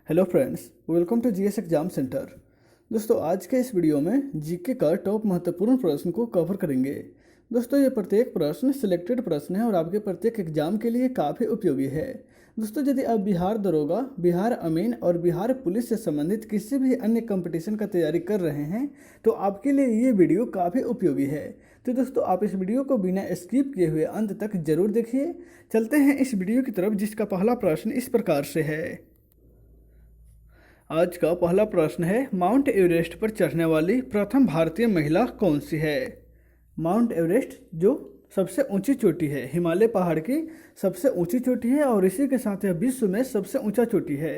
Hello friends, welcome to GS exam centre. दोस्तों, आज के इस वीडियो में जीके का टॉप महत्वपूर्ण प्रश्न को कवर करेंगे। दोस्तों, ये प्रत्येक प्रश्न सिलेक्टेड प्रश्न है और आपके प्रत्येक एग्जाम के लिए काफ़ी उपयोगी है। दोस्तों, यदि आप बिहार दरोगा, बिहार अमीन और बिहार पुलिस से संबंधित किसी भी अन्य कंपटीशन का तैयारी कर रहे हैं तो आपके लिए ये वीडियो काफ़ी उपयोगी है। तो दोस्तों, आप इस वीडियो को बिना स्किप किए हुए अंत तक जरूर देखिए। चलते हैं इस वीडियो की तरफ, जिसका पहला प्रश्न इस प्रकार से है। आज का पहला प्रश्न है, माउंट एवरेस्ट पर चढ़ने वाली प्रथम भारतीय महिला कौन सी है। माउंट एवरेस्ट जो सबसे ऊंची चोटी है, हिमालय पहाड़ की सबसे ऊंची चोटी है और इसी के साथ यह विश्व में सबसे ऊंचा चोटी है।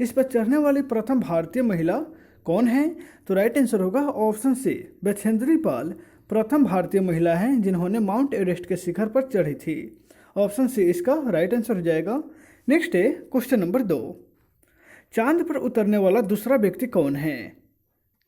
इस पर चढ़ने वाली प्रथम भारतीय महिला कौन है? तो राइट आंसर होगा ऑप्शन सी, बछेंद्री पाल प्रथम भारतीय महिला हैं जिन्होंने माउंट एवरेस्ट के शिखर पर चढ़ी थी। ऑप्शन सी इसका राइट आंसर हो जाएगा। नेक्स्ट है क्वेश्चन नंबर 2। चांद पर उतरने वाला दूसरा व्यक्ति कौन है?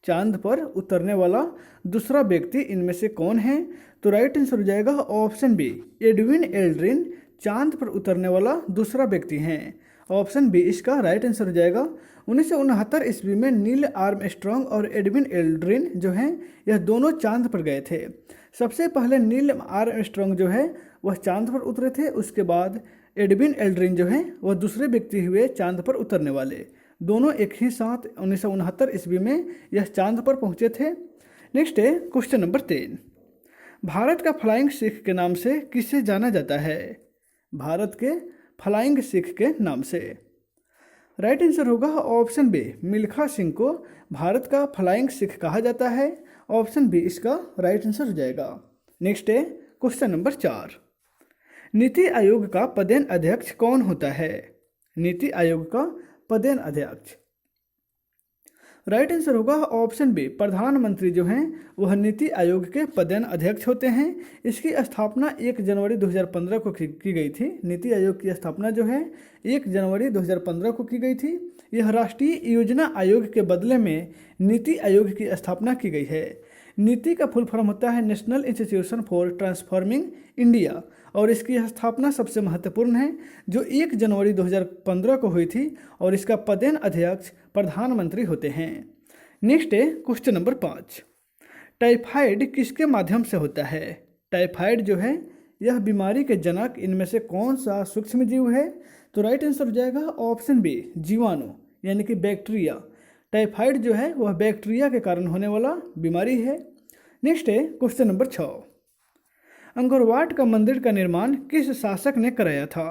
चांद पर उतरने वाला दूसरा व्यक्ति इनमें से कौन है? तो राइट आंसर हो जाएगा ऑप्शन बी, एडविन एल्ड्रिन चांद पर उतरने वाला दूसरा व्यक्ति हैं। ऑप्शन बी इसका राइट आंसर हो जाएगा। 1969 ईस्वी में नील आर्मस्ट्रॉन्ग और एडविन एल्ड्रिन जो हैं यह दोनों चांद पर गए थे। सबसे पहले नील आर्मस्ट्रॉन्ग जो है वह चांद पर उतरे थे, उसके बाद एडविन एल्ड्रिन जो हैं वह दूसरे व्यक्ति हुए चांद पर उतरने वाले। दोनों एक ही साथ 1969 ईस्वी में यह चांद पर पहुंचे थे। नेक्स्ट है क्वेश्चन नंबर 3। भारत का फ्लाइंग सिख के नाम से किसे जाना जाता है? भारत के फ्लाइंग सिख के नाम से राइट आंसर होगा ऑप्शन बी, मिल्खा सिंह को भारत का फ्लाइंग सिख कहा जाता है। ऑप्शन बी इसका राइट आंसर हो जाएगा। नेक्स्ट है क्वेश्चन नंबर 4। नीति आयोग का पदेन अध्यक्ष कौन होता है? नीति आयोग का पदेन अध्यक्ष राइट आंसर होगा ऑप्शन बी, प्रधानमंत्री जो हैं वह नीति आयोग के पदेन अध्यक्ष होते हैं। इसकी स्थापना 1 जनवरी 2015 को की गई थी। नीति आयोग की स्थापना जो है 1 जनवरी 2015 को की गई थी। यह राष्ट्रीय योजना आयोग के बदले में नीति आयोग की स्थापना की गई है। नीति का फुल फॉर्म होता है national institution for transforming India और इसकी स्थापना सबसे महत्वपूर्ण है जो 1 जनवरी 2015 को हुई थी और इसका पदेन अध्यक्ष प्रधानमंत्री होते हैं। नेक्स्ट है क्वेश्चन नंबर 5। टाइफाइड किसके माध्यम से होता है? टाइफाइड जो है यह बीमारी के जनक इनमें से कौन सा सूक्ष्म जीव है? तो राइट आंसर हो जाएगा ऑप्शन बी, जीवाणु यानी कि बैक्टीरिया। टाइफाइड जो है वह बैक्टीरिया के कारण होने वाला बीमारी है। नेक्स्ट है क्वेश्चन नंबर 6। अंगोरवाट का मंदिर का निर्माण किस शासक ने कराया था?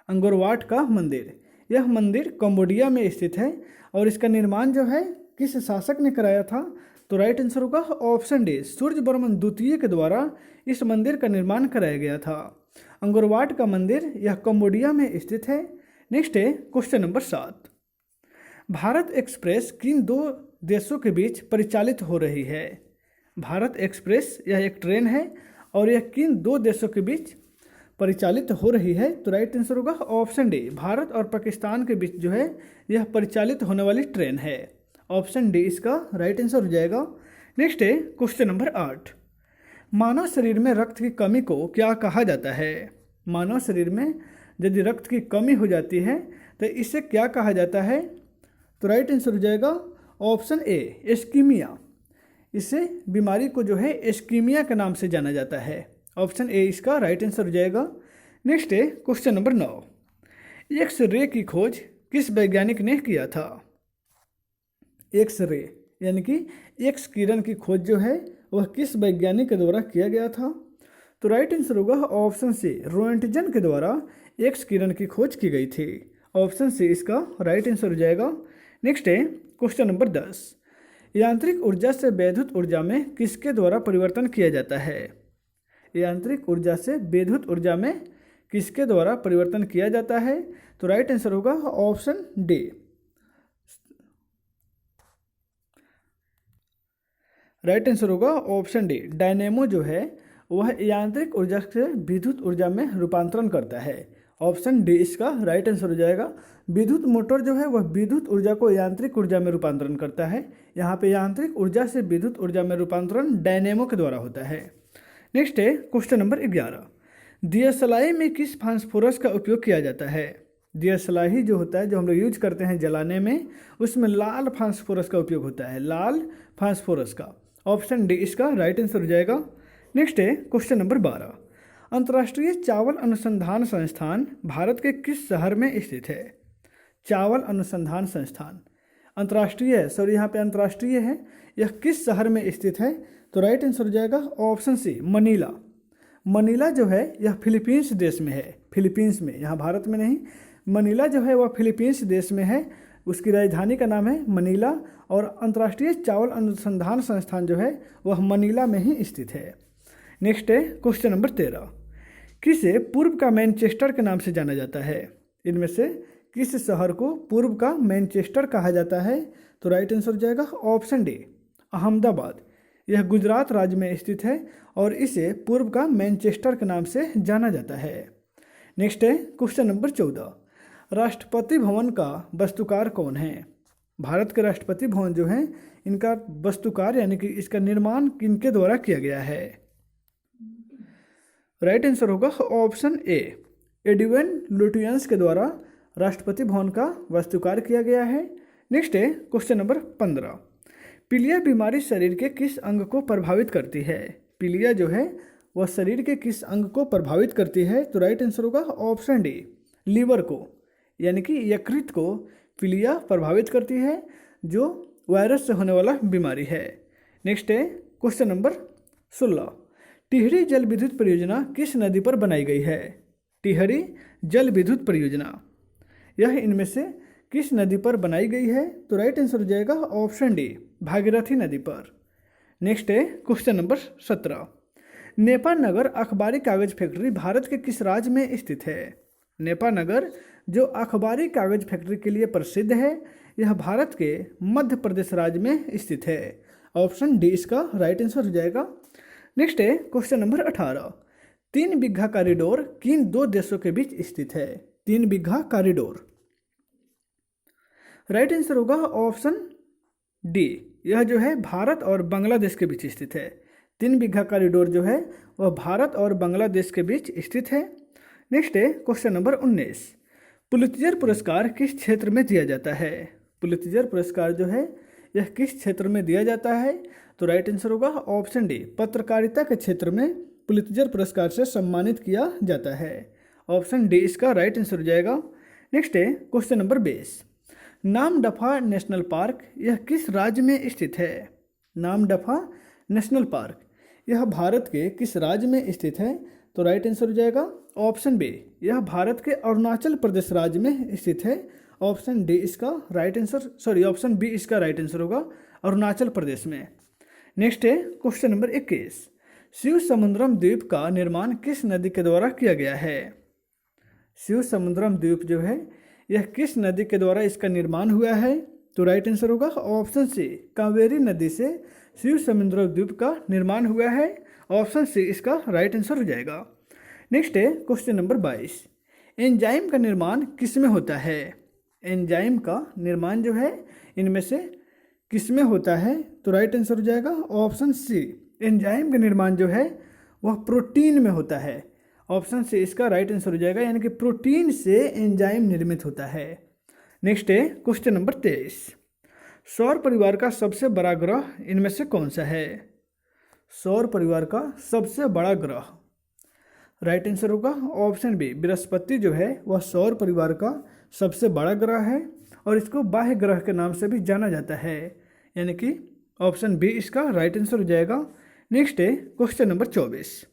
अंगोरवाट का मंदिर, यह मंदिर कंबोडिया में स्थित है और इसका निर्माण जो है किस शासक ने कराया था? तो राइट आंसर होगा ऑप्शन डी, सूर्यवर्मन द्वितीय के द्वारा इस मंदिर का निर्माण कराया गया था। अंगोरवाट का मंदिर यह कंबोडिया में स्थित है। नेक्स्ट है क्वेश्चन नंबर 7। भारत एक्सप्रेस किन दो देशों के बीच परिचालित हो रही है? भारत एक्सप्रेस यह एक ट्रेन है और यह किन दो देशों के बीच परिचालित हो रही है? तो राइट आंसर होगा ऑप्शन डी, भारत और पाकिस्तान के बीच जो है यह परिचालित होने वाली ट्रेन है। ऑप्शन डी इसका राइट आंसर हो जाएगा। नेक्स्ट है क्वेश्चन नंबर 8। मानव शरीर में रक्त की कमी को क्या कहा जाता है? मानव शरीर में यदि रक्त की कमी हो जाती है तो इसे क्या कहा जाता है? तो राइट आंसर हो जाएगा ऑप्शन ए, एस्कीमिया। इसे बीमारी को जो है एस्कीमिया के नाम से जाना जाता है। ऑप्शन ए इसका राइट आंसर हो जाएगा। नेक्स्ट है क्वेश्चन नंबर 9। एक्स रे की खोज किस वैज्ञानिक ने किया था? एक्स रे यानी कि एक्स किरण की खोज जो है वह किस वैज्ञानिक के द्वारा किया गया था? तो राइट आंसर होगा ऑप्शन सी, रोएंटजन के द्वारा एक्स किरण की खोज की गई थी। ऑप्शन सी इसका राइट आंसर हो जाएगा। नेक्स्ट है क्वेश्चन नंबर 10। यांत्रिक ऊर्जा से वैद्युत ऊर्जा में किसके द्वारा परिवर्तन किया जाता है? यांत्रिक ऊर्जा से वैद्युत ऊर्जा में किसके द्वारा परिवर्तन किया जाता है? तो राइट आंसर होगा ऑप्शन डी, राइट आंसर होगा ऑप्शन डी, डायनेमो जो है वह यांत्रिक ऊर्जा से विद्युत ऊर्जा में रूपांतरण करता है। ऑप्शन डी इसका राइट आंसर हो जाएगा। विद्युत मोटर जो है वह विद्युत ऊर्जा को यांत्रिक ऊर्जा में रूपांतरण करता है। यहाँ पे यांत्रिक ऊर्जा से विद्युत ऊर्जा में रूपांतरण डायनेमो के द्वारा होता है। नेक्स्ट है क्वेश्चन नंबर 11। दियसलाई में किस फास्फोरस का उपयोग किया जाता है? दियासलाई जो होता है, जो हम लोग यूज करते हैं जलाने में, उसमें लाल फास्फोरस का उपयोग होता है, लाल फास्फोरस का। ऑप्शन डी इसका राइट आंसर हो जाएगा। नेक्स्ट है क्वेश्चन नंबर 12। अंतर्राष्ट्रीय चावल अनुसंधान संस्थान भारत के किस शहर में स्थित है? चावल अनुसंधान संस्थान अंतर्राष्ट्रीय है, सॉरी यहाँ पे अंतर्राष्ट्रीय है, यह किस शहर में स्थित है? तो राइट आंसर हो जाएगा ऑप्शन सी मनीला। मनीला जो है यह फिलीपींस देश में है, फिलीपींस में, यहाँ भारत में नहीं। मनीला जो है वह फिलीपींस देश में है, उसकी राजधानी का नाम है मनीला, और अंतर्राष्ट्रीय चावल अनुसंधान संस्थान जो है वह मनीला में ही स्थित है। नेक्स्ट है क्वेश्चन नंबर 13। किसे पूर्व का मैनचेस्टर के नाम से जाना जाता है? इनमें से किस शहर को पूर्व का मैनचेस्टर कहा जाता है? तो राइट आंसर हो जाएगा ऑप्शन डी अहमदाबाद। यह गुजरात राज्य में स्थित है और इसे पूर्व का मैनचेस्टर के नाम से जाना जाता है। नेक्स्ट है क्वेश्चन नंबर 14। राष्ट्रपति भवन का वास्तुकार कौन है? भारत के राष्ट्रपति भवन जो है इनका वास्तुकार यानी कि इसका निर्माण किनके द्वारा किया गया है? राइट आंसर होगा ऑप्शन ए एडविन लुटियंस के द्वारा राष्ट्रपति भवन का वास्तुकार किया गया है। नेक्स्ट है क्वेश्चन नंबर 15। पीलिया बीमारी शरीर के किस अंग को प्रभावित करती है? पीलिया जो है वह शरीर के किस अंग को प्रभावित करती है? तो राइट आंसर होगा ऑप्शन डी लीवर को, यानी कि यकृत को पीलिया प्रभावित करती है, जो वायरस से होने वाला बीमारी है। नेक्स्ट है क्वेश्चन नंबर 16। टिहरी जल विद्युत परियोजना किस नदी पर बनाई गई है? टिहरी जल विद्युत परियोजना यह इनमें से किस नदी पर बनाई गई है? तो राइट आंसर हो जाएगा ऑप्शन डी भागीरथी नदी पर। नेक्स्ट है क्वेश्चन नंबर 17। नेपानगर अखबारी कागज फैक्ट्री भारत के किस राज्य में स्थित है? नेपानगर जो अखबारी कागज फैक्ट्री के लिए प्रसिद्ध है, यह भारत के मध्य प्रदेश राज्य में स्थित है। ऑप्शन डी इसका राइट आंसर हो जाएगा। नेक्स्ट है क्वेश्चन नंबर 18। 3 बीघा कॉरिडोर किन 2 देशों के बीच स्थित है? 3 बीघा कॉरिडोर राइट आंसर होगा ऑप्शन डी, यह जो है भारत और बांग्लादेश के बीच स्थित है। 3 बीघा कॉरिडोर जो है वह भारत और बांग्लादेश के बीच स्थित है। नेक्स्ट है क्वेश्चन नंबर 19। पुलित्जर पुरस्कार किस क्षेत्र में दिया जाता है? पुलित्जर पुरस्कार जो है यह किस क्षेत्र में दिया जाता है? तो राइट आंसर होगा ऑप्शन डी पत्रकारिता के क्षेत्र में पुलित्जर पुरस्कार से सम्मानित किया जाता है। ऑप्शन डी इसका राइट आंसर हो जाएगा। नेक्स्ट है question number 20। Namdapha national park यह किस राज्य में स्थित है? नामदफा नेशनल पार्क यह भारत के किस राज्य में स्थित है? तो राइट आंसर हो जाएगा ऑप्शन बी, यह भारत के अरुणाचल प्रदेश राज्य में स्थित है। ऑप्शन डी इसका right answer, sorry option B इसका राइट आंसर होगा अरुणाचल प्रदेश में। नेक्स्ट है क्वेश्चन नंबर 21। शिव समुद्रम द्वीप का निर्माण किस नदी के द्वारा किया गया है? शिव समुद्रम द्वीप जो है यह किस नदी के द्वारा इसका निर्माण हुआ है? तो राइट आंसर होगा ऑप्शन सी कावेरी नदी से शिव समुद्र द्वीप का निर्माण हुआ है। ऑप्शन सी इसका राइट आंसर हो जाएगा। नेक्स्ट है क्वेश्चन नंबर 22। एंजाइम का निर्माण किस में होता है? एंजाइम का निर्माण जो है इनमें से किस में होता है? तो राइट आंसर हो जाएगा ऑप्शन सी एंजाइम का निर्माण जो है वह प्रोटीन में होता है। ऑप्शन सी इसका राइट आंसर हो जाएगा, यानी कि प्रोटीन से एंजाइम निर्मित होता है। नेक्स्ट है क्वेश्चन नंबर 23। सौर परिवार का सबसे बड़ा ग्रह इनमें से कौन सा है? सौर परिवार का सबसे बड़ा ग्रह राइट आंसर होगा ऑप्शन बी बृहस्पति जो है वह सौर परिवार का सबसे बड़ा ग्रह है और इसको बाह्य ग्रह के नाम से भी जाना जाता है, यानी कि ऑप्शन बी इसका राइट आंसर हो जाएगा। नेक्स्ट है क्वेश्चन नंबर 24।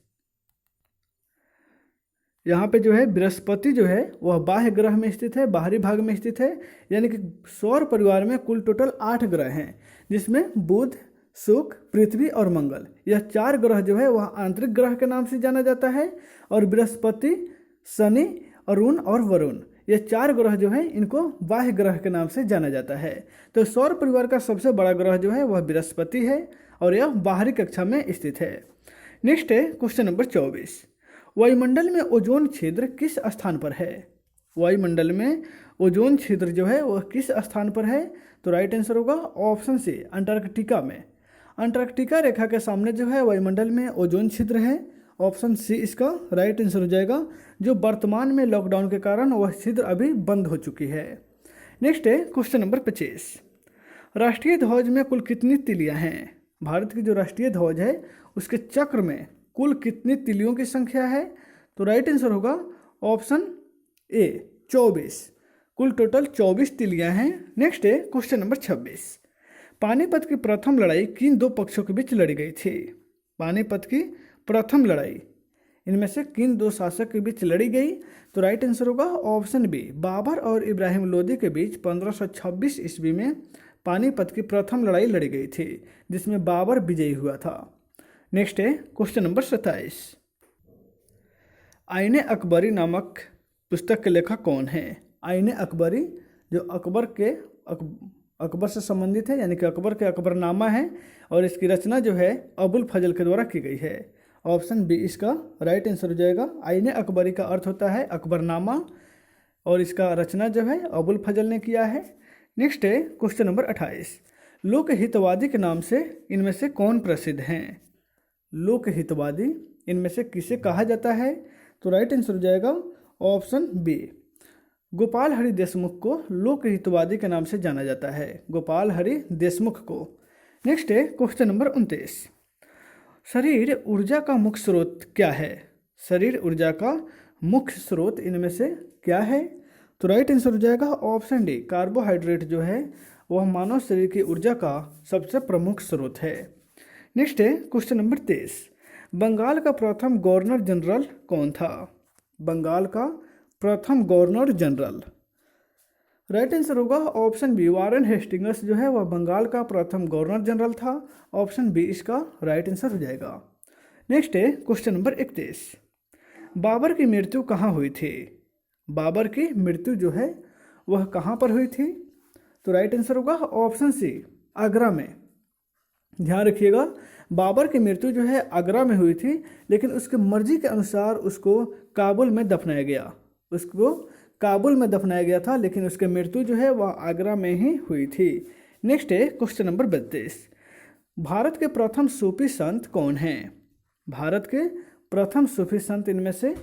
यहाँ पे जो है बृहस्पति जो है वह बाह्य ग्रह में स्थित है, बाहरी भाग में स्थित है, यानी कि सौर परिवार में कुल टोटल 8 ग्रह हैं, जिसमें बुध, शुक्र, पृथ्वी और मंगल, यह 4 ग्रह जो है वह आंतरिक ग्रह के नाम से जाना जाता है, और बृहस्पति, शनि, अरुण और वरुण, ये 4 ग्रह जो है इनको बाह्य ग्रह के नाम से जाना जाता है। तो सौर परिवार का सबसे बड़ा ग्रह जो है वह बृहस्पति है और यह बाहरी कक्षा में स्थित है। नेक्स्ट है क्वेश्चन नंबर 24। वायुमंडल में ओजोन छिद्र किस स्थान पर है? वायुमंडल में ओजोन छिद्र जो है वह किस स्थान पर है? तो राइट आंसर होगा ऑप्शन सी अंटार्कटिका में। अंटार्कटिका रेखा के सामने जो है वायुमंडल में ओजोन छिद्र है ऑप्शन सी इसका राइट आंसर हो जाएगा। जो वर्तमान में लॉकडाउन के कारण वह छिद्र अभी बंद हो चुकी है। नेक्स्ट है क्वेश्चन नंबर 25। राष्ट्रीय ध्वज में कुल कितनी तिलियां हैं? भारत की जो राष्ट्रीय ध्वज है उसके चक्र में कुल कितनी तिलियों की संख्या है? तो राइट आंसर होगा ऑप्शन ए 24। कुल टोटल 24 तिलियां हैं। नेक्स्ट है क्वेश्चन नंबर 26। पानीपत की प्रथम लड़ाई किन दो पक्षों के बीच लड़ी गई थी? पानीपत की प्रथम लड़ाई इनमें से किन दो शासक के बीच लड़ी गई? तो राइट आंसर होगा ऑप्शन बी बाबर और इब्राहिम लोदी के बीच 1526 ईस्वी में पानीपत की प्रथम लड़ाई लड़ी गई थी, जिसमें बाबर विजयी हुआ था। नेक्स्ट है क्वेश्चन नंबर 27। आईने अकबरी नामक पुस्तक के लेखक कौन है? आईने अकबरी जो अकबर से संबंधित है, यानी कि अकबर के अकबरनामा है, और इसकी रचना जो है अबुल फजल के द्वारा की गई है। ऑप्शन बी इसका राइट आंसर हो जाएगा। आईने अकबरी का अर्थ होता है अकबरनामा, और इसका रचना जो है अबुल फजल ने किया है। नेक्स्ट है क्वेश्चन नंबर 28। लोकहितवादी के नाम से इनमें से कौन प्रसिद्ध हैं? लोकहितवादी इनमें से किसे कहा जाता है? तो राइट आंसर हो जाएगा ऑप्शन बी गोपाल हरि देशमुख को लोकहितवादी के नाम से जाना जाता है, गोपाल हरि देशमुख को। नेक्स्ट है क्वेश्चन नंबर 29। शरीर ऊर्जा का मुख्य स्रोत क्या है? शरीर ऊर्जा का मुख्य स्रोत इनमें से क्या है? तो राइट आंसर हो जाएगा ऑप्शन डी कार्बोहाइड्रेट जो है वह मानव शरीर की ऊर्जा का सबसे प्रमुख स्रोत है। नेक्स्ट है क्वेश्चन नंबर 23। बंगाल का प्रथम गवर्नर जनरल कौन था? बंगाल का प्रथम गवर्नर जनरल राइट आंसर होगा ऑप्शन बी वारेन हेस्टिंग्स जो है वह बंगाल का प्रथम गवर्नर जनरल था। ऑप्शन बी इसका राइट आंसर हो जाएगा। नेक्स्ट है क्वेश्चन नंबर 31। बाबर की मृत्यु कहाँ हुई थी? बाबर की मृत्यु जो है वह कहाँ पर हुई थी? तो राइट आंसर होगा ऑप्शन सी आगरा में। ध्यान रखिएगा, बाबर की मृत्यु जो है आगरा में हुई थी, लेकिन उसके मर्जी के अनुसार उसको काबुल में दफनाया गया। उसको काबुल में दफनाया गया था, लेकिन उसकी मृत्यु जो है वह आगरा में ही हुई थी। नेक्स्ट है क्वेश्चन नंबर 32। भारत के प्रथम सूफी संत कौन हैं? भारत के प्रथम सूफी संत इनमें से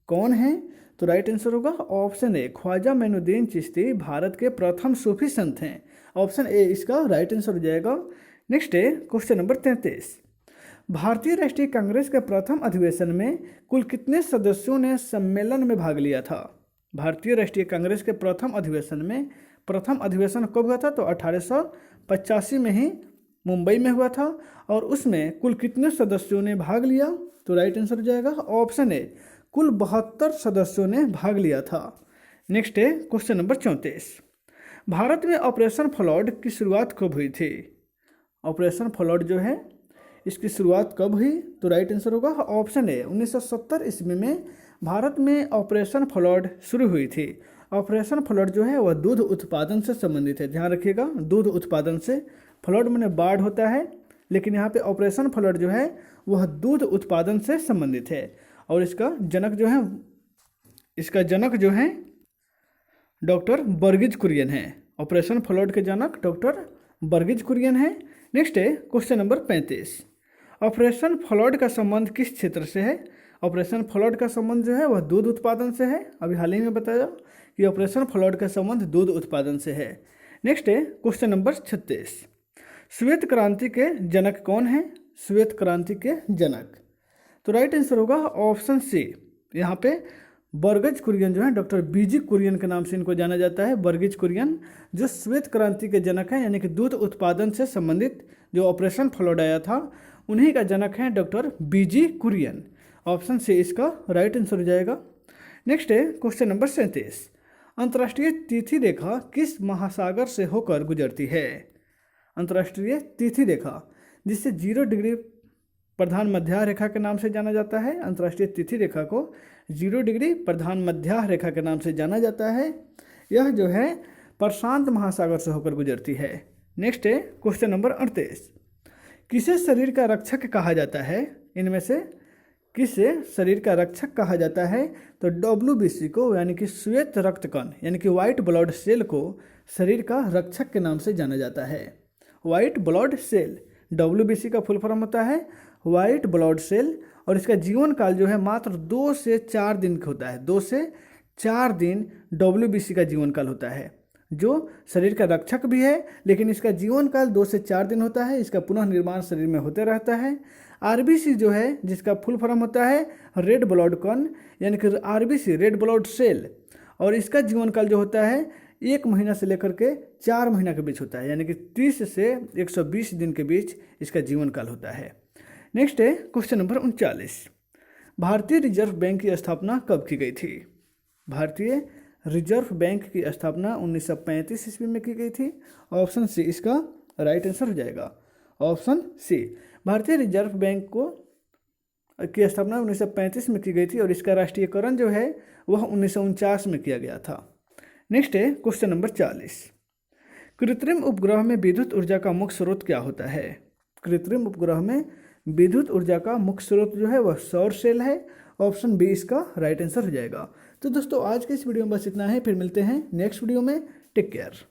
कौन हैं? तो राइट आंसर होगा ऑप्शन ए ख्वाजा मोइनुद्दीन चिश्ती भारत के प्रथम सूफी संत हैं। ऑप्शन ए इसका राइट आंसर हो जाएगा। नेक्स्ट है क्वेश्चन नंबर 33। भारतीय राष्ट्रीय कांग्रेस के प्रथम अधिवेशन में कुल कितने सदस्यों ने सम्मेलन में भाग लिया था? भारतीय राष्ट्रीय कांग्रेस के प्रथम अधिवेशन कब हुआ था? तो 1885 में ही मुंबई में हुआ था, और उसमें कुल कितने सदस्यों ने भाग लिया? तो राइट आंसर हो जाएगा ऑप्शन ए कुल 72 सदस्यों ने भाग लिया था। नेक्स्ट है क्वेश्चन नंबर 34। भारत में ऑपरेशन फ्लड की शुरुआत कब हुई थी? ऑपरेशन फ्लड जो है इसकी शुरुआत कब हुई? तो राइट आंसर होगा ऑप्शन ए 1970 ईस्वी में भारत में ऑपरेशन फ्लड शुरू हुई थी। ऑपरेशन फ्लड जो है वह दूध उत्पादन से संबंधित है। ध्यान रखिएगा, दूध उत्पादन से, फ्लड माने बाढ़ होता है, लेकिन यहाँ पे ऑपरेशन फ्लड जो है वह दूध उत्पादन से संबंधित है। और इसका जनक जो है डॉक्टर वर्गीज कुरियन है। ऑपरेशन फ्लड के जनक डॉक्टर वर्गीज कुरियन है। नेक्स्ट है क्वेश्चन नंबर 35। ऑपरेशन फ्लड का संबंध किस क्षेत्र से है? ऑपरेशन फ्लड का संबंध जो है वह दूध उत्पादन से है। अभी हाल ही में बताया कि ऑपरेशन फ्लड का संबंध दूध उत्पादन से है। नेक्स्ट है क्वेश्चन नंबर 36। श्वेत क्रांति के जनक कौन है? श्वेत क्रांति के जनक तो राइट आंसर होगा ऑप्शन सी। यहाँ पे वर्गीज कुरियन जो है डॉक्टर बीजी कुरियन के नाम से इनको जाना जाता है। वर्गीज कुरियन जो श्वेत क्रांति के जनक हैं, यानी कि दूध उत्पादन से संबंधित जो ऑपरेशन फ्लड आया था उन्हीं का जनक हैं डॉक्टर बीजी कुरियन। ऑप्शन सी इसका राइट आंसर हो जाएगा। नेक्स्ट है क्वेश्चन नंबर 37। अंतर्राष्ट्रीय तिथि रेखा किस महासागर से होकर गुजरती है? अंतर्राष्ट्रीय तिथि रेखा जिसे 0 डिग्री प्रधान मध्य रेखा के नाम से जाना जाता है। अंतर्राष्ट्रीय तिथि रेखा को 0 डिग्री प्रधान मध्य रेखा के नाम से जाना जाता है। यह जो है प्रशांत महासागर से होकर गुजरती है। नेक्स्ट है क्वेश्चन नंबर 38। किसे शरीर का रक्षक कहा जाता है? इनमें से किसे शरीर का रक्षक कहा जाता है? तो WBC को, यानी कि श्वेत रक्त कण, यानी कि व्हाइट ब्लड सेल को शरीर का रक्षक के नाम से जाना जाता है। व्हाइट ब्लड सेल, WBC का फुल फॉर्म होता है व्हाइट ब्लड सेल, और इसका जीवन काल जो है मात्र 2 से 4 दिन का होता है। 2 से 4 दिन WBC का जीवन काल होता है, जो शरीर का रक्षक भी है, लेकिन इसका जीवन काल 2 से 4 दिन होता है। इसका पुनः निर्माण शरीर में होते रहता है। RBC जो है, जिसका फुल फॉर्म होता है रेड ब्लड कण, यानी कि RBC रेड ब्लड सेल, और इसका जीवन काल जो होता है 1 महीना से लेकर के 4 महीना के बीच होता है, यानी कि 30 से 120 दिन के बीच इसका जीवन काल होता है। नेक्स्ट है क्वेश्चन नंबर 39। भारतीय रिजर्व बैंक की स्थापना कब की गई थी? भारतीय रिजर्व बैंक की स्थापना 1935 ईस्वी में की गई थी। ऑप्शन सी इसका राइट आंसर हो जाएगा। ऑप्शन सी, भारतीय रिजर्व बैंक की स्थापना 1935 में की गई थी और इसका राष्ट्रीयकरण जो है वह 1949 में किया गया था। नेक्स्ट है क्वेश्चन नंबर 40। कृत्रिम उपग्रह में विद्युत ऊर्जा का मुख्य स्रोत क्या होता है? कृत्रिम उपग्रह में विद्युत ऊर्जा का मुख्य स्रोत जो है वह सौर सेल है। ऑप्शन बी इसका राइट आंसर हो जाएगा। तो दोस्तों आज के इस वीडियो में बस इतना है, फिर मिलते हैं नेक्स्ट वीडियो में। Take care.